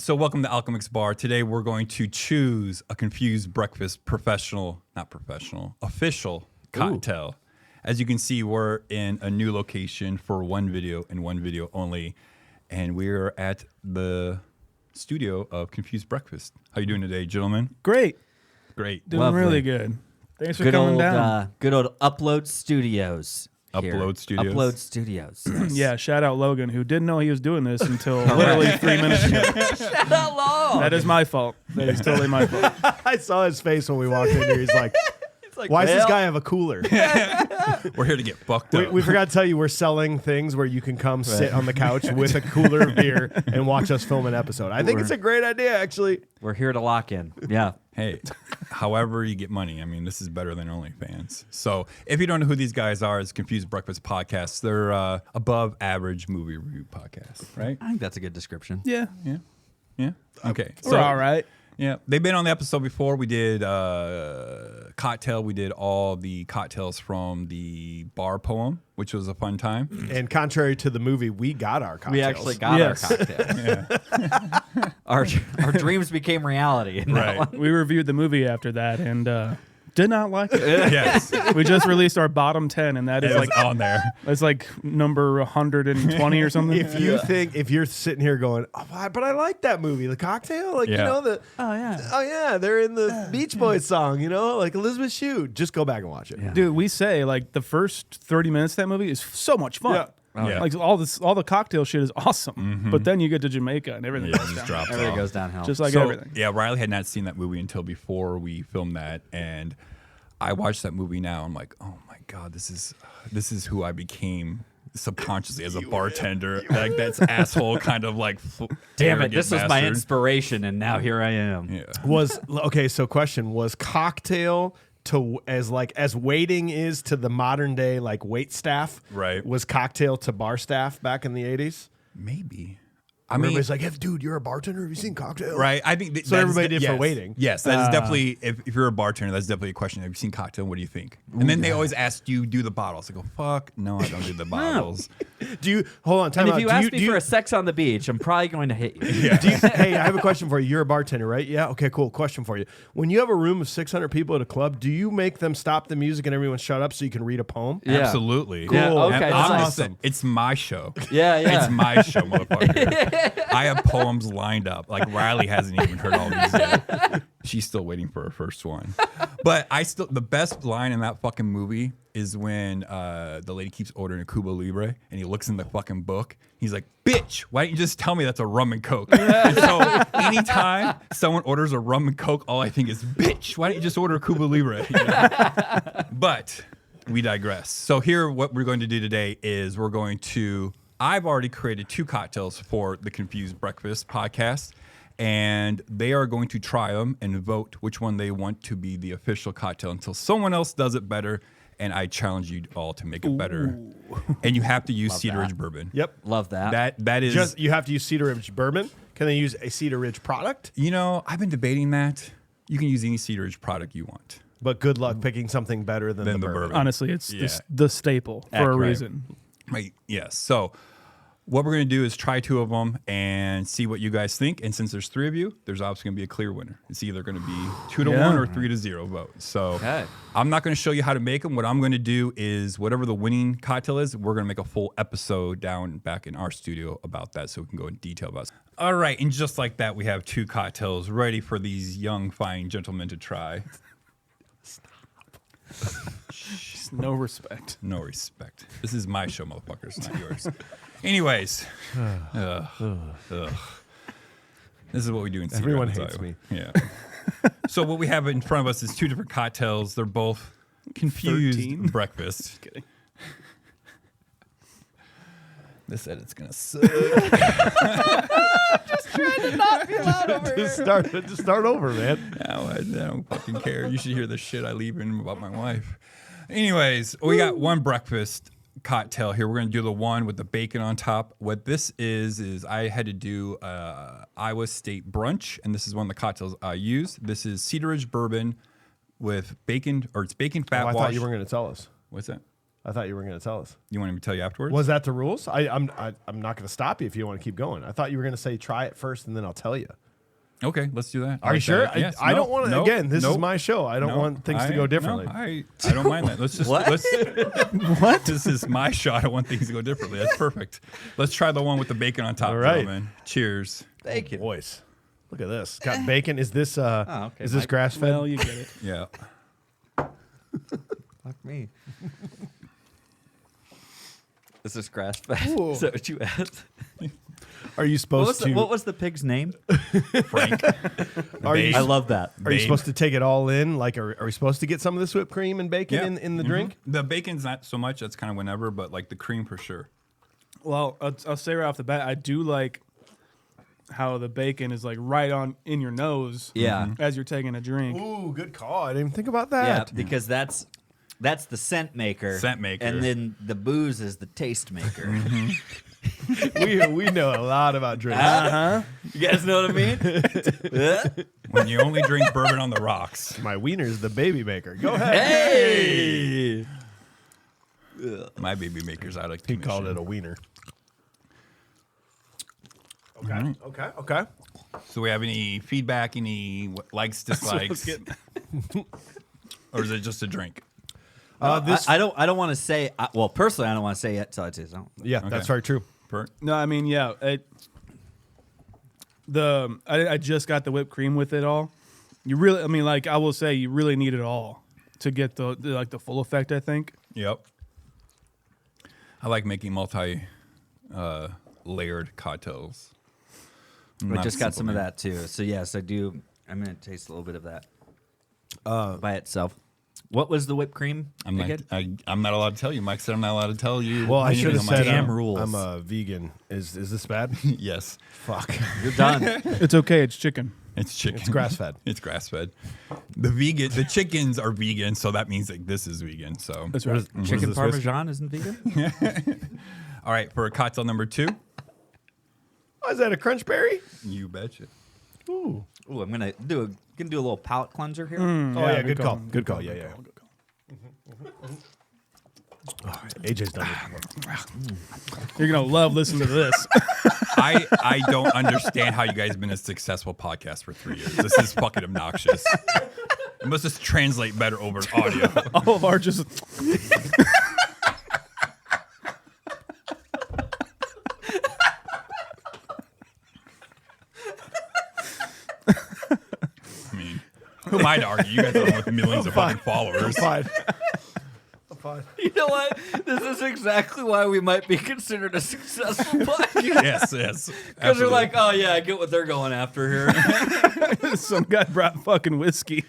So welcome to Alchemix Bar. Today we're going to choose a confused breakfast official cocktail. As you can see, we're in a new location for one video and one video only. And we're at the studio of Confused Breakfast. How you doing today, gentlemen? Great. Great. Doing really good. Thanks for coming down. Good old Upload Studios. Upload Studios? Upload Studios. Yes. Yeah, shout out Logan, who didn't know he was doing this until literally 3 minutes ago. Shout out Logan. That is my fault. That is totally my fault. I saw his face when we walked in here. He's like, why does this guy have a cooler? We're here to get fucked up. We forgot to tell you we're selling things where you can come sit on the couch with a cooler of beer and watch us film an episode. I think it's a great idea, actually. We're here to lock in. Yeah. Hey, however you get money. I mean, this is better than OnlyFans. So if you don't know who these guys are, it's Confused Breakfast Podcast. They're above average movie review podcast, right? I think that's a good description. Yeah. Yeah. Okay. We're all right. Yeah, they've been on the episode before. We did cocktail. We did all the cocktails from the bar poem, which was a fun time. And contrary to the movie, we got our cocktails. We actually got our cocktails. Our dreams became reality. In that one. We reviewed the movie after that and did not like it. Yes, We just released our bottom 10, and that is like on there. it's like number 120 or something. If you're sitting here going, but I like that movie, The Cocktail, like you know oh yeah, they're in the Beach Boys song, you know, like Elizabeth Shue. Just go back and watch it. Yeah. Dude, we say like the first 30 minutes of that movie is so much fun. Yeah. Yeah. Like all the cocktail shit is awesome, but then you get to Jamaica and everything goes down. drops Everything off. goes downhill. Just like So, everything. yeah, Riley had not seen that movie until before we filmed that, and I watched that movie now. I'm like, oh my god, this is who I became subconsciously as a bartender. Like that's asshole kind of like. Damn it! This was my bastard. inspiration, and now here I am. Yeah. So question, was Cocktail as waiting is to the modern day like wait staff, Right. Was Cocktail to bar staff back in the 80s? Maybe. Everybody's like, hey, dude, you're a bartender. Have you seen Cocktail? Right, I think So everybody did for waiting. Yes, that is definitely. If you're a bartender, that's definitely a question. Have you seen Cocktail? What do you think? And then they always ask, "Do you do the bottles?" I go, "Fuck, no, I don't do the bottles." Do you hold on? Time And if out. you ask me for a sex on the beach, I'm probably going to hit you. Hey, I have a question for you. You're a bartender, right? Yeah. Okay, cool. Question for you. When you have a room of 600 people at a club, do you make them stop the music and everyone shut up so you can read a poem? Yeah. Absolutely. Yeah, Cool. okay, And that's I'm awesome. just- It's my show. Yeah. It's my show, motherfucker. I have poems lined up. Like Riley hasn't even heard all these yet. She's still waiting for her first one. But the best line in that fucking movie is when the lady keeps ordering a Cuba Libre and he looks in the fucking book. He's like, bitch, why don't you just tell me that's a rum and coke? And so anytime someone orders a rum and coke, all I think is, bitch, why don't you just order a Cuba Libre? You know? But we digress. So here, what we're going to do today is I've already created 2 cocktails for the Confused Breakfast podcast, and they are going to try them and vote which one they want to be the official cocktail until someone else does it better, and I challenge you all to make it better. And you have to use Cedar Ridge bourbon. Yep. Love that. That is Just you have to use Cedar Ridge bourbon. Can they use a Cedar Ridge product? You know, I've been debating that. You can use any Cedar Ridge product you want. But good luck picking something better than the bourbon. Honestly, it's Yeah. the staple for a Accurate. reason. Right. Yes. So what we're going to do is try 2 of them and see what you guys think. And since there's 3 of you, there's obviously going to be a clear winner. It's either going to be 2-1 or 3-0 vote. So Okay. I'm not going to show you how to make them. What I'm going to do is whatever the winning cocktail is, we're going to make a full episode back in our studio about that so we can go in detail about it. All right. And just like that, we have 2 cocktails ready for these young, fine gentlemen to try. No respect. No respect. This is my show, motherfuckers, not yours. Anyways, this is what we do in Cedar Everyone Rapids, hates Iowa. me. Yeah. So what we have in front of us is 2 different cocktails. They're both confused 13. breakfast. Just kidding. This edit's gonna suck. Just start over, man. No, I don't fucking care. You should hear the shit I leave in about my wife. Anyways, we got one breakfast cocktail here. We're going to do the one with the bacon on top. What this is I had to do Iowa State brunch, and this is one of the cocktails I used. This is Cedar Ridge bourbon with bacon, or it's bacon fat I wash. thought you weren't going to tell us. What's that? I thought you were going to tell us. You want me to tell you afterwards? Was that the rules? I'm not going to stop you if you want to keep going. I thought you were going to say try it first and then I'll tell you. Okay, let's do that. Are you sure? Yes. I don't want to. No, again, this no, is my show. I don't want things to go differently. No, I don't mind that. Let's just what? This is my show. I don't want things to go differently. That's perfect. Let's try the one with the bacon on top. All right. Gentlemen. Cheers. Bacon. Boys, look at this. Got bacon. Is this okay, is this Mike. grass fed? Well, you get it. Yeah. Fuck me. Is this grass fed? Ooh. Is that what you asked? Are you supposed to? What was the pig's name? Frank. Are you? I love that. Are you Babe. supposed to take it all in? Like, are we supposed to get some of this whipped cream and bacon in the drink? The bacon's not so much. That's kind of whenever, but like the cream for sure. Well, I'll say right off the bat, I do like how the bacon is like right on in your nose. Yeah. As you're taking a drink. Ooh, good call. I didn't even think about Yeah, that. because that's the scent maker. Scent maker. And then the booze is the taste maker. we know a lot about drinks. You guys know what I mean? When you only drink bourbon on the rocks. My wiener's the baby maker. Go ahead. Hey! My baby maker's out of He called it a wiener. Okay. Okay. So we have any feedback, any likes, dislikes? Or is it just a drink? This. I don't want to say. Well, personally, I don't want to say it till I taste it. Yeah, Okay. that's very true. No, I mean, yeah. I just got the whipped cream with it all. You really, I mean, like I will say, you really need it all to get the full effect. I think. Yep. I like making layered cocktails. I Not just got simple some of name. that too. So yes, I do. I'm gonna taste a little bit of that by itself. What was the whipped cream? I'm not allowed to tell you. Mike said I'm not allowed to tell you. Well, I should have anything on my said Damn channel. rules. I'm a vegan. Is this bad? Yes. Fuck. You're done. It's okay. It's chicken. It's chicken. It's grass fed. It's grass fed. The chickens are vegan, so that means that this is vegan. So That's right. Chicken this whiskey? Parmesan isn't vegan. all right, for cocktail number 2, Oh, is that a crunch berry? you betcha. Ooh. Ooh, I'm gonna do a little palate cleanser here. Oh yeah, good call. Good Good call. call. Yeah, Good yeah. call. Good call. AJ's done it. You're gonna love listening to this. I don't understand how you guys have been a successful podcast for 3 years. This is fucking obnoxious. It must just translate better over audio. All of our just. I mean, who am I to argue? You guys are the one with millions of fucking followers. Fine. I'm fine. You know what? This is exactly why we might be considered a successful podcast. Yes. Because they're absolutely. like, oh yeah, I get what they're going after here. Some guy brought fucking whiskey.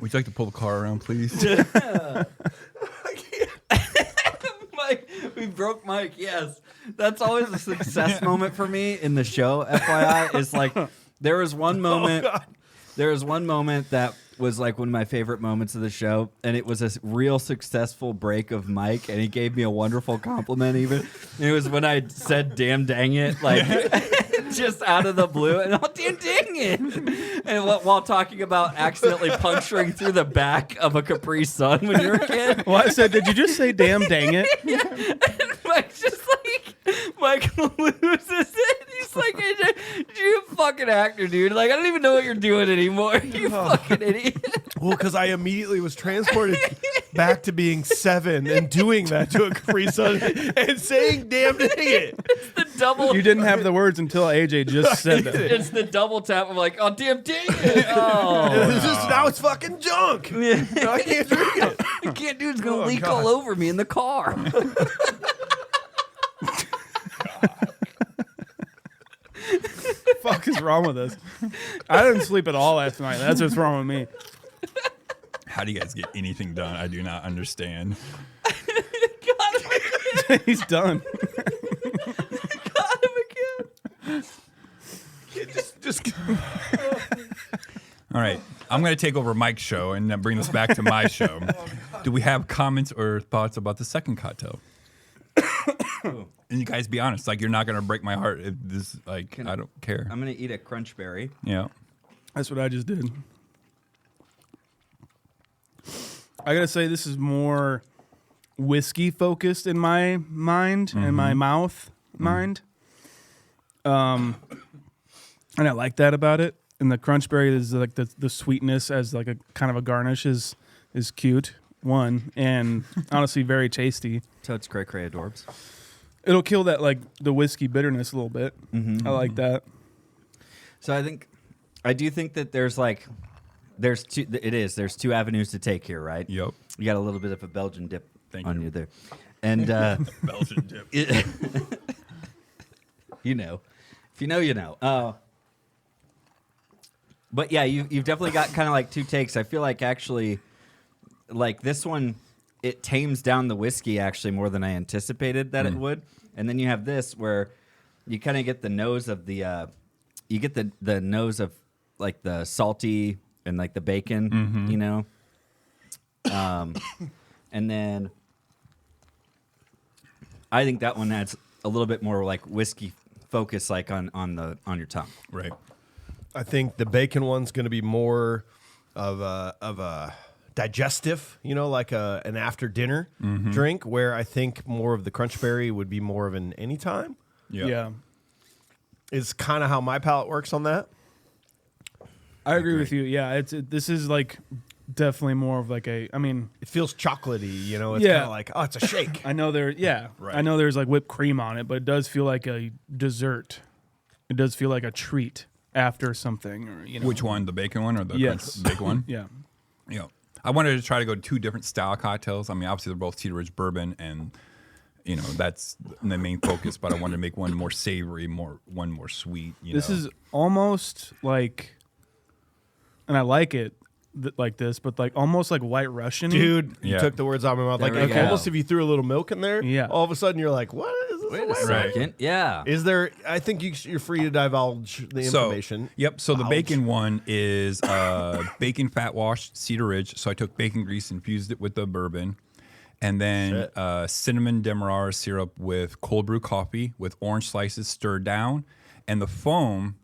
Would you like to pull the car around, please? Mike, we broke Mike. Yes, that's always a success moment for me in the show. FYI, is like there was one moment. There was one moment that was like one of my favorite moments of the show, and it was a real successful break of Mike, and he gave me a wonderful compliment. Even it was when I said "damn dang it," like just out of the blue, and oh damn dang it, and while talking about accidentally puncturing through the back of a Capri Sun when you were a kid. Well, I said, did you just say damn dang it? Mike's just like, Mike loses it. He's like, AJ, you're a fucking actor, dude. Like, I don't even know what you're doing anymore. You fucking idiot. Well, because I immediately was transported back to being 7 and doing that to a Capri Sun and saying, damn dang it. It's the double. You didn't have the words until AJ just said that. It's the double tap. I'm like, oh, damn dang it. Oh. It's just, now it's fucking junk. No, I can't drink it. I can't do it. It's going to leak God. all over me in the car. Fuck is wrong with us? I didn't sleep at all last night. That's what's wrong with me. How do you guys get anything done? I do not understand. He's done. Got him again. Just All right. I'm going to take over Mike's show and then bring this back to my show. Do we have comments or thoughts about the second cocktail? And you guys be honest. Like, you're not going to break my heart if this, like, I don't care. I'm going to eat a crunch berry. Yeah. That's what I just did. I gotta say this is more whiskey focused in my mind and my mouth mind. And I like that about it. And the crunch berry is like the sweetness as like a kind of a garnish is cute. One, and honestly very tasty. So it's cray cray adorbs. It'll kill that like the whiskey bitterness a little bit. I like that. So I do think that there's two avenues to take here, right? Yep. You got a little bit of a Belgian dip on you there. And Belgian dip. you know. If you know, you know. But yeah, you've definitely got kind of like two takes. I feel like actually like this one, it tames down the whiskey actually more than I anticipated that it would. And then you have this where you kind of get the nose of the nose of like the salty and like the bacon, you know. And then I think that one adds a little bit more like whiskey focus like on your tongue. Right. I think the bacon one's going to be more of a digestive, you know, like an after dinner drink, where I think more of the crunch berry would be more of an anytime. Yeah. Is kind of how my palate works on that. I agree with you. Yeah, this is like definitely more of like a. I mean, It feels chocolatey, you know. It's Yeah. kind of like, oh, it's a shake. I know I know there's like whipped cream on it, but it does feel like a dessert. It does feel like a treat after something, or you know. Which one? The bacon one or the Yes. bacon one? Yeah. You know, I wanted to try to go to two different style cocktails. I mean, obviously they're both Cedar Ridge bourbon, and you know that's the main focus. But I wanted to make one more savory, one more sweet. This is almost like, and I like it like this, but like almost like White Russian. Dude, you Yeah. took the words out of my mouth. There Like we go. almost if you threw a little milk in there, Yeah. all of a sudden you're like, what is this? Wait a Right. second. Yeah. Is there, I think you're free to divulge the information. Yep. So the Ouch. bacon one is bacon fat washed Cedar Ridge. So I took bacon grease, infused it with the bourbon, and then cinnamon demerara syrup with cold brew coffee with orange slices stirred down, and the foam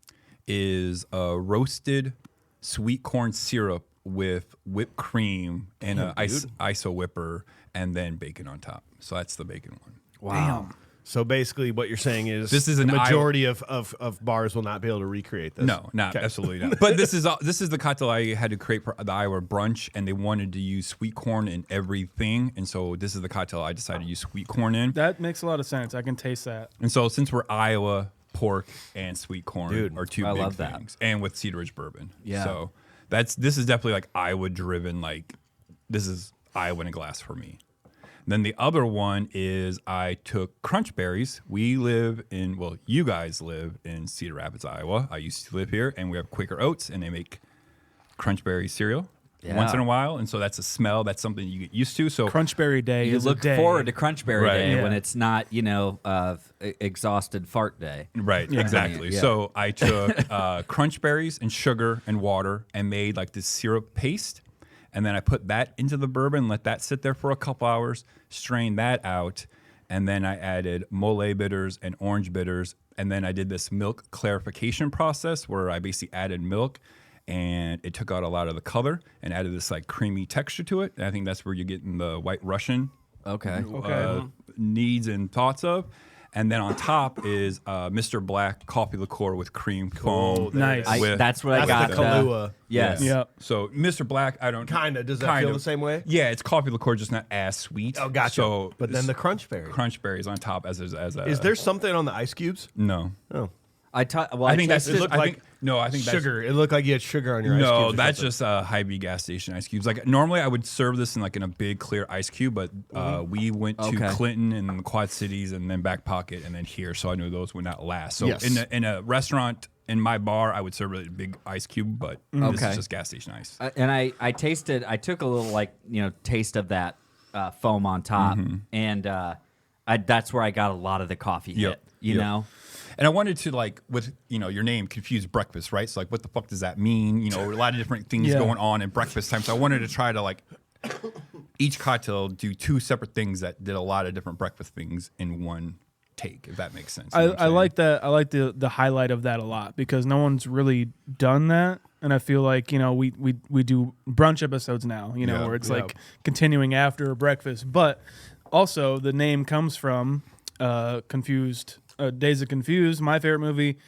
is roasted sweet corn syrup with whipped cream and an ISO whipper, and then bacon on top. So that's the bacon one. Wow. So basically what you're saying is This is the an majority of bars will not be able to recreate this. No, not absolutely not. But this is the cocktail I had to create for the Iowa brunch, and they wanted to use sweet corn in everything, and so this is the cocktail I decided to use sweet corn in. That makes a lot of sense. I can taste that. And so since we're Iowa, pork and sweet corn Dude, are two I big love that. things, and with Cedar Ridge bourbon. Yeah. So this is definitely like Iowa driven. Like this is Iowa in a glass for me. Then the other one is I took crunch berries. You guys live in Cedar Rapids, Iowa. I used to live here, and we have Quaker Oats, and they make crunch berry cereal once in a while. And so that's a smell. That's something you get used to. So Crunchberry Day You is look a day. forward to Crunchberry Right. Day Yeah. when it's not, exhausted fart day. Right, exactly. Yeah. So I took crunch berries and sugar and water and made like this syrup paste. And then I put that into the bourbon, let that sit there for a couple hours, strain that out. And then I added mole bitters and orange bitters. And then I did this milk clarification process where I basically added milk and it took out a lot of the color and added this like creamy texture to it. And I think that's where you're getting the White Russian Okay. needs and thoughts of. And then on top is Mr. Black coffee liqueur with cream foam. Nice. That's what I got. That's the Kahlua. Yes. Yeah. So Mr. Black, I don't Kinda. Does that kind feel of. the same way? Yeah, it's coffee liqueur, just not as sweet. Oh, gotcha. So, But then the crunch berry. crunch berries on top as a. Is there something on the ice cubes? No? Oh. I think that's tasted- just. I think that's Sugar. It looked like you had sugar on your ice cubes. No, or that's something. just Hy-Vee gas station ice cubes. Like normally, I would serve this in a big clear ice cube, but we went to Okay. Clinton and the Quad Cities, and then Back Pocket, and then here, so I knew those would not last. So Yes. in a restaurant in my bar, I would serve it in a big ice cube, but this Okay. is just gas station ice. and I tasted. I took a little taste of that foam on top, and that's where I got a lot of the coffee Yep. hit. You Yep. know. And I wanted to with your name confuse breakfast, right? So what the fuck does that mean? A lot of different things Yeah. going on in breakfast time. So I wanted to try to each cocktail do two separate things that did a lot of different breakfast things in one take, if that makes sense. You know what I'm I saying? like that. I like the highlight of that a lot because no one's really done that and I feel like we do brunch episodes now, Yeah, where it's yeah. like continuing after breakfast. But also the name comes from Confused, Days of Confused, my favorite movie,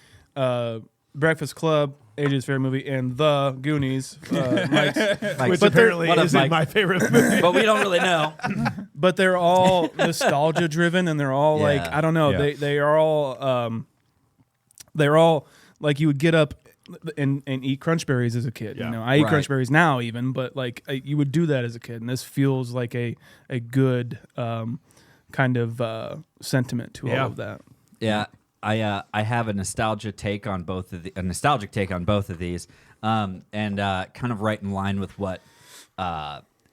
Breakfast Club, AJ's favorite movie, and The Goonies, Mike's. Which But they're- apparently what up, isn't Mike? my favorite movie. But we don't really know. But they're all nostalgia driven, and they're all like, Yeah. I don't know, Yeah. they're all like you would get up and eat crunch berries as a kid. Yeah. I eat Right. crunch berries now even, but like you would do that as a kid, and this feels like a good kind of sentiment to all Yeah. of that. Yeah, I have a nostalgic take on both of these, and kind of right in line with what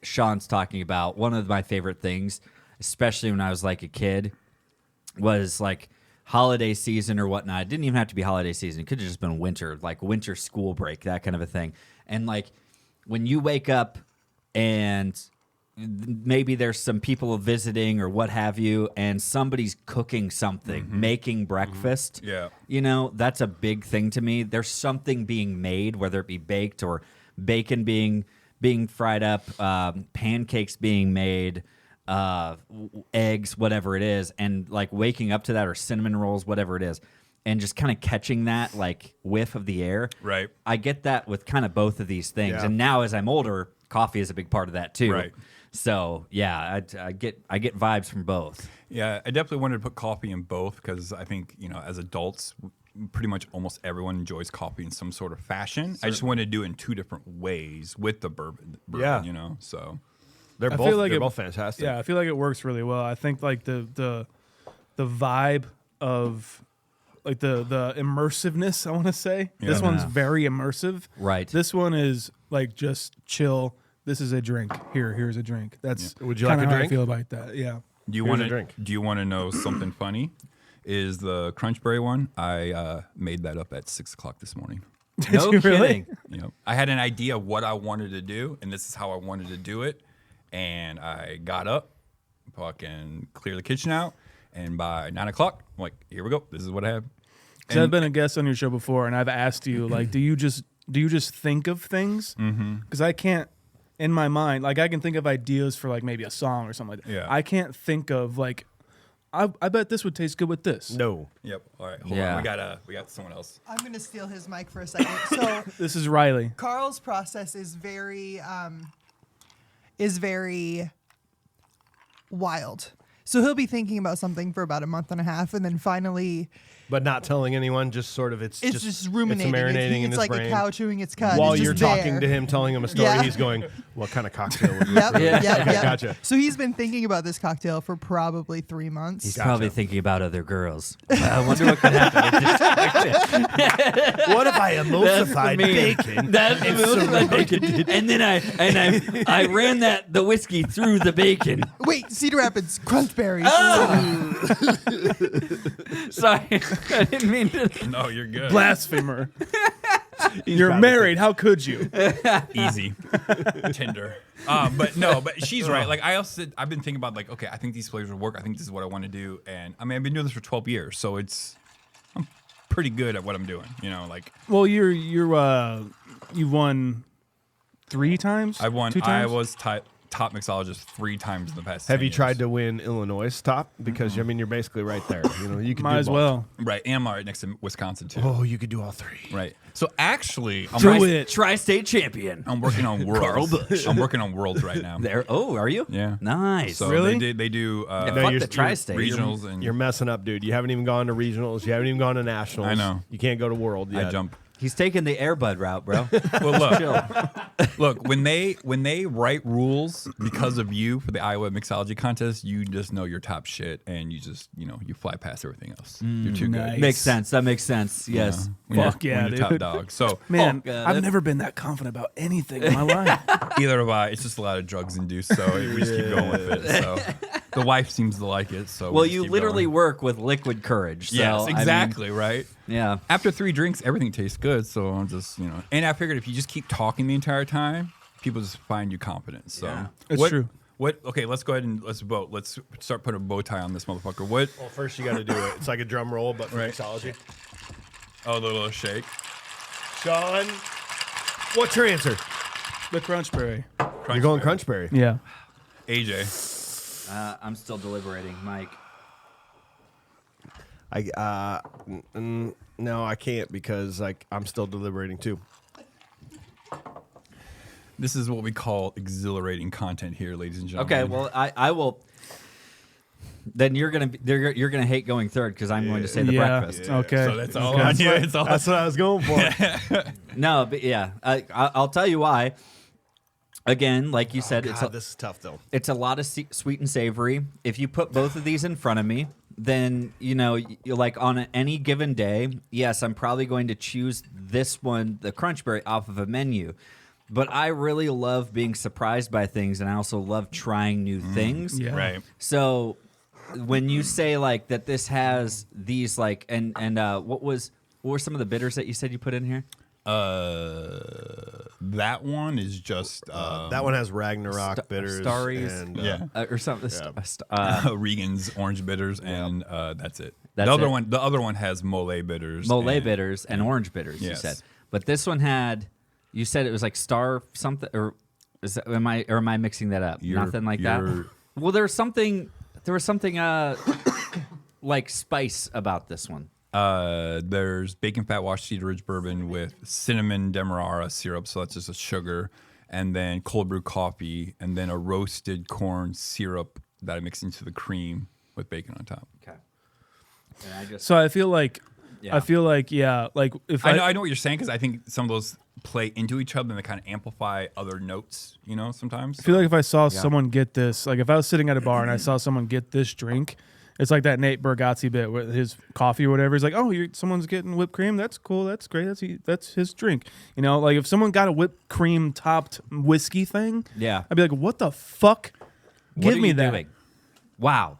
Sean's talking about. One of my favorite things, especially when I was like a kid, was like holiday season or whatnot. It didn't even have to be holiday season. It could have just been winter, like winter school break, that kind of a thing. And like when you wake up and maybe there's some people visiting or what have you, and somebody's cooking something, making breakfast. Yeah. That's a big thing to me. There's something being made, whether it be baked or bacon being fried up, pancakes being made, eggs, whatever it is, and like waking up to that, or cinnamon rolls, whatever it is, and just kind of catching that like whiff of the air. Right. I get that with kind of both of these things, Yeah. and now as I'm older, coffee is a big part of that too. Right. So yeah, I get vibes from both. Yeah, I definitely wanted to put coffee in both because I think, as adults, pretty much almost everyone enjoys coffee in some sort of fashion. I just wanted to do it in two different ways with the bourbon. Yeah. So They're I both feel like they're it- both fantastic. Yeah, I feel like it works really well. I think like the vibe of like the immersiveness, I want to say. This Yeah. one's very immersive. Right. This one is like just chill. This is a drink. Here's a drink. That's Would you like kinda a how drink? I feel about that. Yeah. do you Here's want a to drink. do you want to know something funny? Is the Crunchberry one? I made that up at 6:00 this morning. No you really? kidding. I had an idea of what I wanted to do, and this is how I wanted to do it. And I got up, fucking clear the kitchen out, and by 9:00, I'm like, here we go. This is what I have. Because I've been a guest on your show before, and I've asked you like, do you just think of things? Because I can't, in my mind, like I can think of ideas for like maybe a song or something like that. Yeah. I can't think of like, I bet this would taste good with this. No. Yep. All right. Hold Yeah. on. We got someone else. I'm going to steal his mic for a second. So This is Riley. Carl's process is very wild. So he'll be thinking about something for about a month and a half, and then finally But not telling anyone, just sort of it's just ruminating. It's marinating in it's his like brain. a cow chewing its cud. While It's you're just talking there. to him, telling him a story, Yeah. he's going, "What kind of cocktail would you?" Yep, do?" yep, Okay, yep. gotcha. So he's been thinking about this cocktail for probably 3 months. He's Gotcha. probably thinking about other girls. I wonder what could happen with this. What if I emulsified bacon? That's the bacon. And then I ran the whiskey through the bacon. Wait, Cedar Rapids crunch berries. Sorry, I didn't mean to. No, you're good. Blasphemer. You're probably married. How could you? Easy. Tinder. But she's right. Like I've been thinking about like, okay, I think these flavors will work. I think this is what I want to do. And I mean, I've been doing this for 12 years, so I'm pretty good at what I'm doing. Like Well, you won 3 times. I won. 2 I times? was top mixologist 3 times in the past. Have 10 you tried years. to win Illinois top? Because I mean, you're basically right there. You can Might do as both. well. Right, and I'm right next to Wisconsin too. Oh, you could do all 3. Right. So actually, Do it. Tri-state champion. I'm working on worlds. Carl Busch. I'm working on worlds right now. There. Oh, are you? Yeah. Nice. So Really? they do Yeah, No, fuck you're- the tri-state. regionals and You're messing up, dude. You haven't even gone to regionals. You haven't even gone to nationals. I know. You can't go to world yet. I jump. He's taking the Airbud route, bro. Well, look, when they write rules because of you for the Iowa mixology contest, you just know you're top shit, and you just you fly past everything else. You're too nice. good. Makes sense. That makes sense. Yes. Fuck yeah, when you're top dude. dog. So Man, God, I've that- never been that confident about anything in my life. either have I. It's just a lot of drugs induced, so we just keep going with it. So the wife seems to like it. So Well, we just you keep literally going. work with liquid courage. So, Yes, I mean, exactly right. yeah. After 3 drinks, everything tastes good. So I'm just and I figured if you just keep talking the entire time, people just find you confident. So Yeah. It's true. Okay, let's go ahead and let's vote. Let's start putting a bow tie on this motherfucker. What? Well, first you got to do it. It's like a drum roll, but for Right. mixology. Oh, the little shake. Sean, What's your answer? The Crunchberry. You're going Crunchberry. Yeah. AJ. I'm still deliberating, Mike. No, I can't because I'm still deliberating too. This is what we call exhilarating content here, ladies and gentlemen. Okay, well, I will. Then you're gonna hate going third because I'm going to say the breakfast. Okay. So that's all Okay. on you. It's all That's what I was going for. No, but yeah, I'll tell you why. Again, like you said, This is tough though. it's a lot of sweet and savory. If you put both of these in front of me, then you're like on any given day, yes, I'm probably going to choose this one, the Crunchberry, off of a menu. But I really love being surprised by things, and I also love trying new things. Yeah. right. So when you say like that, this has these like and what were some of the bitters that you said you put in here? That one is just That one has Ragnarok bitters Starries. and yeah. Or something. Regan's orange bitters, and that's it. That's the it. other one has mole bitters, Mole and- bitters and orange bitters. You Yes. said, but this one had. You said it was like star something, or am I mixing that up? Nothing like that. Well, there was something like spice about this one. There's bacon fat washed cedar ridge bourbon with cinnamon demerara syrup, so that's just a sugar, and then cold brew coffee, and then a roasted corn syrup that I mix into the cream with bacon on top. Okay. And I just So I feel like, Yeah. like if I know what you're saying because I think some of those play into each other and they kind of amplify other notes, sometimes. I feel like if I saw someone get this, like if I was sitting at a bar and I saw someone get this drink, it's like that Nate Bargatze bit with his coffee or whatever. He's like, oh, someone's getting whipped cream. That's cool. That's great. That's his drink. Like if someone got a whipped cream topped whiskey thing, Yeah. I'd be like, what the fuck? What Give are me you that. doing? Wow.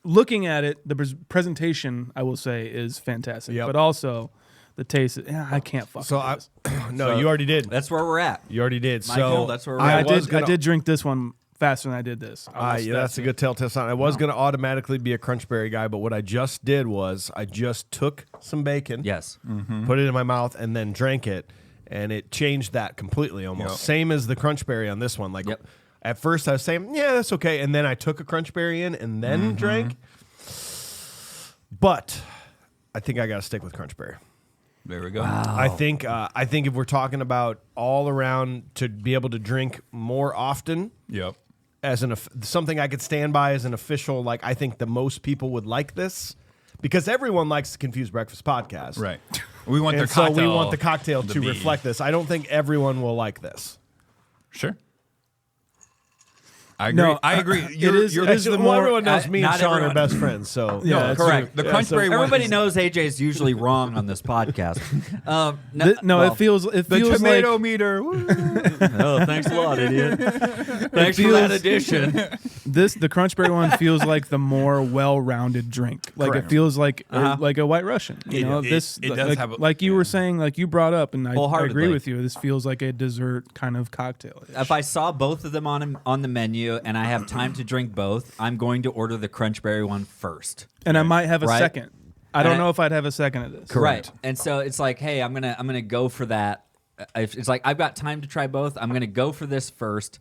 Looking at it, the presentation, I will say, is fantastic. Yep. But also, the taste, I can't fuck So with this. no, you already did. That's where we're at. You already did. Michael, So that's where we're I at. did drink this one faster than I did this. That's a good telltale sign. I was going to automatically be a Crunchberry guy, but what I just did was I just took some bacon, Yes. put it in my mouth, and then drank it, and it changed that completely almost. Yep. Same as the Crunchberry on this one. Like Yep. at first I was saying, yeah, that's okay, and then I took a Crunchberry in and then drank. But I think I got to stick with Crunchberry. There we go. I think if we're talking about all around to be able to drink more often, Yep. as something I could stand by as an official, like I think the most people would like this because everyone likes the Confused Breakfast podcast, Right. We want their And so cocktail. we want the cocktail to be- reflect this. I don't think everyone will like this. Sure. I agree. No, I agree. it is Actually, the well, more everyone knows me and not Sean everyone. are best friends, so Yeah, No, that's correct. true. The Yeah, Crunchberry one. Everybody is- knows AJ is usually wrong on this podcast. it feels the like tomato meter. Woo. Oh, thanks a lot, idiot. Thanks for that addition. the Crunchberry one feels like the more well-rounded drink. Like Correct. it feels like like a White Russian. It does like, have a- like you were saying, like you brought up, and I agree Wholeheartedly. with you. This feels like a dessert kind of cocktail. If I saw both of them on the menu and I have time to drink both, I'm going to order the Crunchberry one first. And I might have a Right. second. I don't know if I'd have a second of this. Right. And so it's like, hey, I'm gonna go for that. It's like I've got time to try both. I'm gonna go for this first.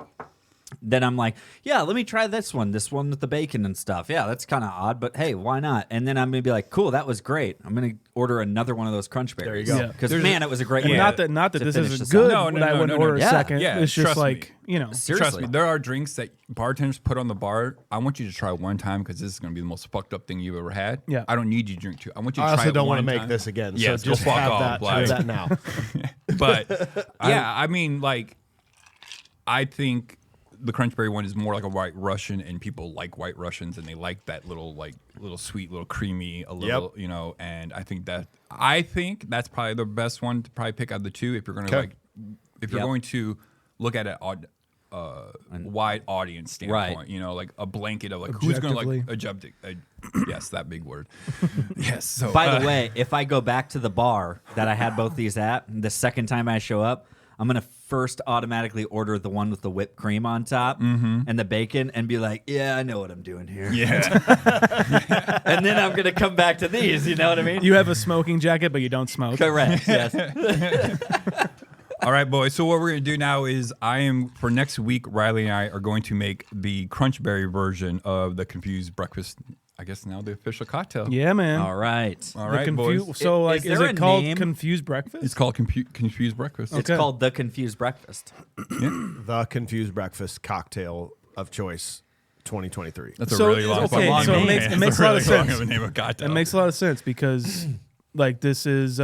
Then I'm like, yeah, let me try this one with the bacon and stuff. Yeah, that's kind of odd, but hey, why not? And then I'm gonna be like, cool, that was great. I'm gonna order another one of those Crunchberries. There you go. Yeah. Because man, it was a great one. Not that to this finish isn't this good. out. No, but I wouldn't order a Yeah. second. Yeah, It's just trust like me. Seriously. Trust me, there are drinks that bartenders put on the bar. I want you to try one time because this is going to be the most fucked up thing you've ever had. Yeah. I don't need you to drink two. I want you to I try also it don't one want to make time. this again. Yes, so just go fuck have off, that, Black. have that now. But yeah, I mean, like, I think the Crunchberry one is more like a White Russian, and people like White Russians, and they like that little sweet, little creamy, a little, And I think that's probably the best one to probably pick out of the two if you're going to going to look at it wide audience standpoint, Right. Like a blanket of like who's going to like Objectively. yes, that big word. Yes. So By the way, if I go back to the bar that I had both these at, the second time I show up, I'm going to first automatically order the one with the whipped cream on top and the bacon and be like, yeah, I know what I'm doing here. yeah, And then I'm going to come back to these, you know what I mean? you have a smoking jacket, but you don't smoke. Correct, yes. All right, boys. So what we're going to do now is for next week, Riley and I are going to make the Crunchberry version of the Confused Breakfast. I guess now the official cocktail. Yeah, man. All right. All right, boys. So, Is is there it a called name? Confused Breakfast? It's called Confused Breakfast. It's Okay. called the Confused Breakfast. The Confused Breakfast cocktail of choice 2023. That's a So really long, okay, fucking so it name. makes- it That's makes a a lot of really long sense. of a name of cocktail. That makes a lot of sense because, like, this is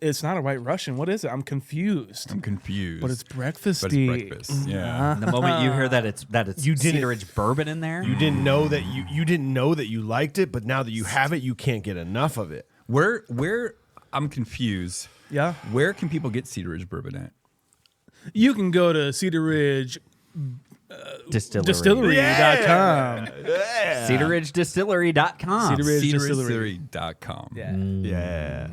it's not a White Russian. What is it? I'm confused. I'm confused. But it's breakfasty. But it's breakfast. Yeah. The moment you hear that it's You didn't- Cedar Ridge bourbon in there. You didn't know that you didn't know that you liked it, but now that you have it, you can't get enough of it. Where I'm confused. Yeah. Where can people get Cedar Ridge bourbon at? You can go to Cedar Ridge Distillery. Distillery.com. CedarRidgeDistillery.com. Cedar Ridge Distillery. CedarRidgeDistillery.com. Yeah. Yeah.